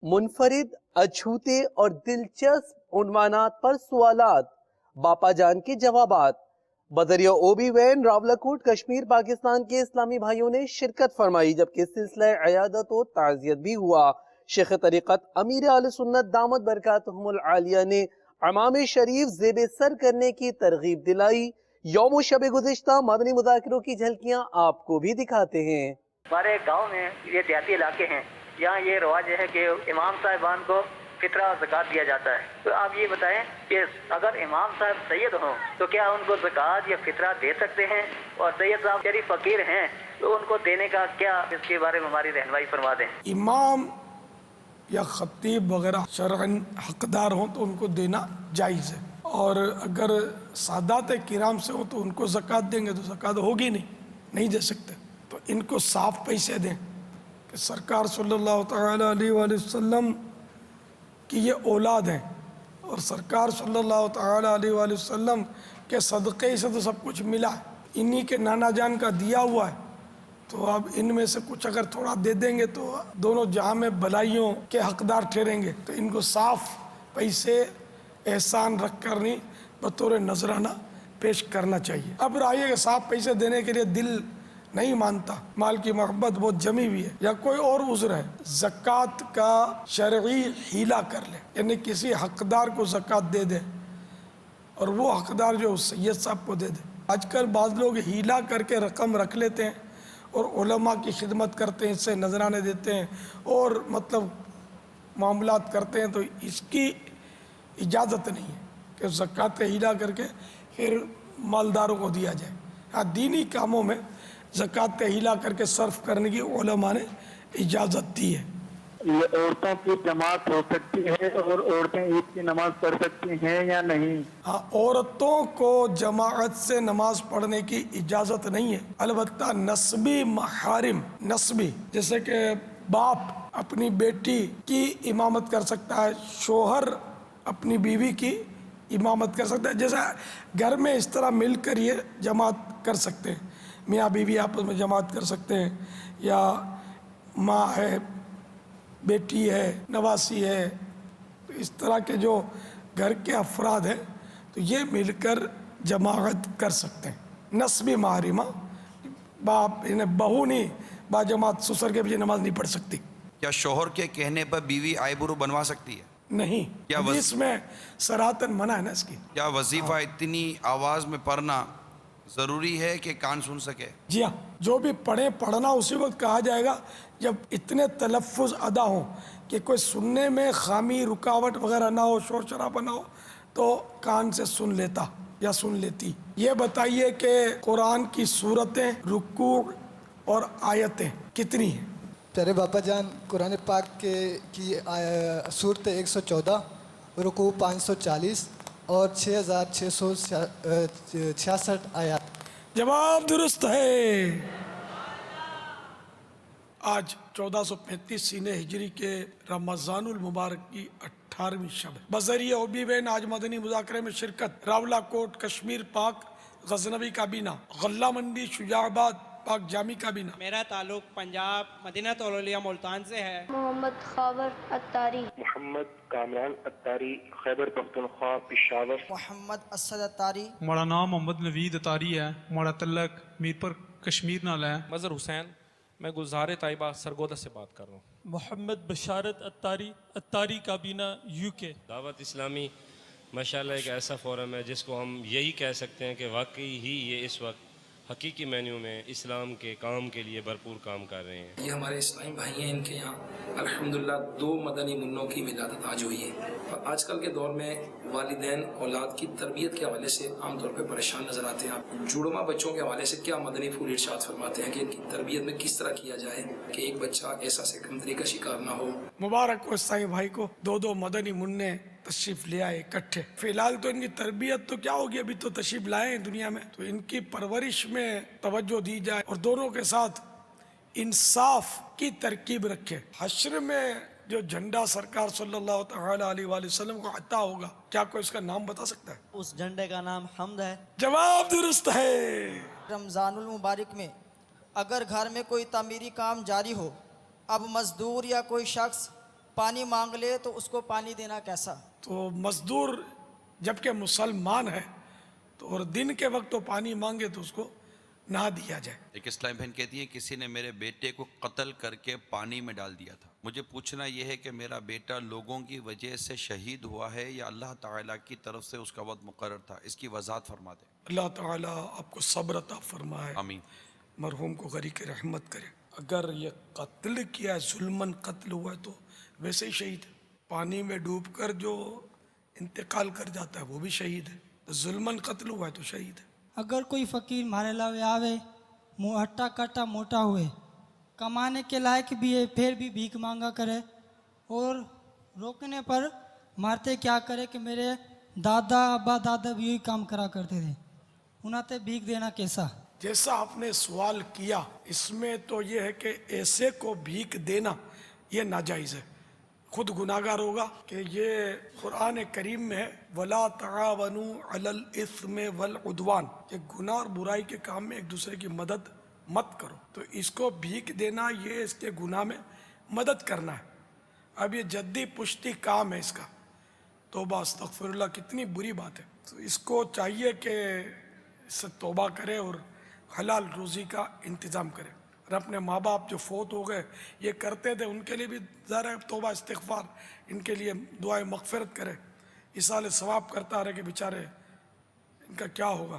मुनफरिद, अछूते और दिलचस्प उन्वानात पर सवालात, बापा जान के जवाबात। बदरिया ओबी वैन रावलाकोट कश्मीर पाकिस्तान के इस्लामी भाइयों ने शिरकत फरमाई, जबकि सिलसिला अयादत और ताज़ियत भी हुआ। शेख तरीक़त अमीर आले सुन्नत दामत बरकातहुमुल आलिया ने अमाम शरीफ ज़ेब सर करने की तरगीब दिलाई। यौम शब गुज़िश्ता मदनी मुज़ाकिरों की झलकियाँ आपको भी दिखाते हैं। हमारे गांव में ये देहाती इलाके हैं, यहाँ ये रवाज है कि इमाम साहिबान को फितरा और ज़कात दिया जाता है। तो आप ये बताएं कि अगर इमाम साहब सैयद हों तो क्या उनको ज़कात या फितरा दे सकते हैं, और सैयद साहब यदि फ़कीर हैं तो उनको देने का क्या, इसके बारे में हमारी रहनुमाई फरमा दें। इमाम या खतीब वगैरह शरअन हकदार हों तो उनको देना जायज़ है, और अगर सादात किराम से हो तो उनको ज़कात देंगे तो ज़कात होगी नहीं दे सकते। तो इनको साफ पैसे दें कि सरकार सल्लल्लाहु तआला अलैहि वसल्लम की ये औलाद हैं, और सरकार सल्लल्लाहु तआला अलैहि वसल्लम के सदक़े से तो सब कुछ मिला है, इन्हीं के नाना जान का दिया हुआ है। तो अब इनमें से कुछ अगर थोड़ा दे देंगे तो दोनों जहां में भलाइयों के हकदार ठहरेंगे। तो इनको साफ पैसे एहसान रख कर नहीं बतौर नजराना पेश करना चाहिए। अब रही कि साफ पैसे देने के लिए दिल नहीं मानता, माल की मोहब्बत बहुत जमी हुई है, या कोई और उज़्र है, ज़कात का शरई हीला कर ले, यानी किसी हकदार को ज़कात दे दे और वो हकदार जो सैयद साहब को दे दे। आजकल बाद लोग हीला करके रकम रख लेते हैं और उलमा की खिदमत करते हैं, इससे नजराने देते हैं और मतलब मामलात करते हैं। तो इसकी इजाज़त नहीं है कि ज़कात का हीला करके फिर मालदारों को दिया जाए। हाँ, दीनी कामों में ज़कात का हीला करके सर्फ करने की उलमा ने इजाज़त दी है। ये औरतों की जमात हो सकती है और औरतें ईद की नमाज पढ़ सकती हैं या नहीं? हाँ, औरतों को जमाअत से नमाज पढ़ने की इजाज़त नहीं है, अलबत्ता नस्बी महारिम, नस्बी जैसे कि बाप अपनी बेटी की इमामत कर सकता है, शोहर अपनी बीवी की इमामत कर सकता है। जैसा घर में इस तरह मिलकर ये जमात कर सकते हैं, मियाँ बीवी आपस में जमात कर सकते हैं, या माँ है, बेटी है, नवासी है, तो इस तरह के जो घर के अफराद हैं तो ये मिलकर जमाअत कर सकते हैं। नस्बी मारिमा, बाप इन्हें बहू नहीं बाजमात ससुर के पीछे नमाज नहीं पढ़ सकती। क्या शोहर के कहने पर बीवी आईब्रो बनवा सकती है? नहीं, हदीस में सरातन मना है ना इसकी। क्या वजीफा इतनी आवाज में पढ़ना जरूरी है कि कान सुन सके? जी हाँ, जो भी पढ़ना उसी वक्त कहा जाएगा जब इतने तलफ़ुज़ अदा हों कि कोई सुनने में खामी रुकावट वगैरह ना हो, शोर शराबा ना हो, तो कान से सुन लेता या सुन लेती। ये बताइए कि कुरान की सूरतें, रुकू और आयतें कितनी हैं? प्यारे बापा जान, कुरान पाक की सूरत 114, रुकू 540 और 6666 आयत। जवाब दुरुस्त है। आज 1435 सीने हिजरी के रमज़ानुल मुबारक की 18वीं शब है। बज़रिया ओबी वैन आज मदनी मुज़ाकरे में शिरकत। रावलाकोट कश्मीर पाक गज़नवी काबीना, गल्ला मंडी शुजाबाद पाक जामी काबीना। मेरा ताल्लुक पंजाब मदीना तौलिया मुल्तान से है। मोहम्मद खावर अत्तारी, मोहम्मद कामरान अत्तारी, खैबर पख्तूनख्वा पेशावर। मोहम्मद असद अत्तारी। हमारा नाम मोहम्मद नवीद अत्तारी है, हमारा तल्लक मीरपुर कश्मीर नाल है। मज़हर हुसैन, मैं गुलज़ार ताइबा सरगोदा से बात कर रहा हूँ। मोहम्मद बशारत अत्तारी, अत्तारी काबीना यूके। दावत इस्लामी माशाल्लाह एक ऐसा फोरम है जिसको हम यही कह सकते हैं कि वाकई ही ये इस वक्त हकीकी मेन्यू में इस्लाम के काम के लिए भरपूर काम कर रहे हैं। ये हमारे इस्लामी भाई हैं, इनके यहाँ अल्हम्दुलिल्लाह 2 मदनी मुन्नों की विलादत आज हुई है। और आजकल के दौर में वालिदैन औलाद की तरबियत के हवाले से आमतौर पर परेशान नजर आते हैं। आप जुड़वा बच्चों के हवाले से क्या मदनी फूल इरशाद फरमाते हैं कि इनकी तरबियत में किस तरह किया जाए कि एक बच्चा ऐसा से कमतरी का शिकार ना हो? मुबारक हो इस्लामी भाई को, 2 मदनी मुन्ने तशरीफ ले आए इकट्ठे। फिलहाल तो इनकी तरबियत तो क्या होगी, अभी तो तशरीफ लाए हैं दुनिया में, तो इनकी परवरिश में तवज्जो दी जाए और दोनों के साथ इंसाफ की तरकीब रखे। हश्र में जो झंडा सरकार सल्लल्लाहु तआला अलैहि वसल्लम को अता होगा, क्या कोई इसका नाम बता सकता है? उस झंडे का नाम हम्द है। जवाब दुरुस्त है। रमज़ानुल मुबारक में अगर घर में कोई तामीरी काम जारी हो, अब मजदूर या कोई शख्स پانی مانگ لے تو اس کو پانی دینا کیسا؟ تو مزدور جبکہ مسلمان ہے تو اور دن کے وقت تو پانی مانگے تو اس کو نہ دیا جائے. ایک اسلامی بہن کہتی ہے کسی نے میرے بیٹے کو قتل کر کے پانی میں ڈال دیا تھا. مجھے پوچھنا یہ ہے کہ میرا بیٹا لوگوں کی وجہ سے شہید ہوا ہے یا اللہ تعالیٰ کی طرف سے اس کا وقت مقرر تھا؟ اس کی وضاحت فرما دیں. اللہ تعالیٰ آپ کو صبر عطا فرمائے, آمین. مرحوم کو غریق رحمت کرے. اگر یہ قتل کیا ظلماً قتل ہوا ہے تو ویسے ہی شہید ہے. پانی میں ڈوب کر جو انتقال کر جاتا ہے وہ بھی شہید ہے. تو ظلماً قتل ہوا ہے تو شہید ہے. اگر کوئی فقیر مارے لاوے آوے منہ ہٹا کٹا موٹا ہوئے کمانے کے لائق بھی ہے پھر بھی بھیک مانگا کرے اور روکنے پر مارتے کیا کرے کہ میرے دادا ابا دادا بھی یہی کام کرا کرتے تھے انہاں تے بھیک دینا کیسا؟ جیسا آپ نے سوال کیا اس میں تو یہ ہے کہ ایسے کو بھیک دینا یہ ناجائز ہے, خود گناہگار ہوگا. کہ یہ قرآن کریم میں ہے وَلَا تَعَاوَنُوا عَلَى الْإِثْمِ وَالْعُدْوَانِ, کہ گناہ اور برائی کے کام میں ایک دوسرے کی مدد مت کرو. تو اس کو بھیک دینا یہ اس کے گناہ میں مدد کرنا ہے. اب یہ جدی پشتی کام ہے اس کا. توبہ استغفر اللہ, کتنی بری بات ہے. تو اس کو چاہیے کہ اس سے توبہ کرے اور حلال روزی کا انتظام کرے. اور اپنے ماں باپ جو فوت ہو گئے یہ کرتے تھے ان کے لیے بھی ذرا توبہ استغفار, ان کے لیے دعائیں مغفرت کرے. اس سال ثواب کرتا رہے کہ بیچارے ان کا کیا ہوگا.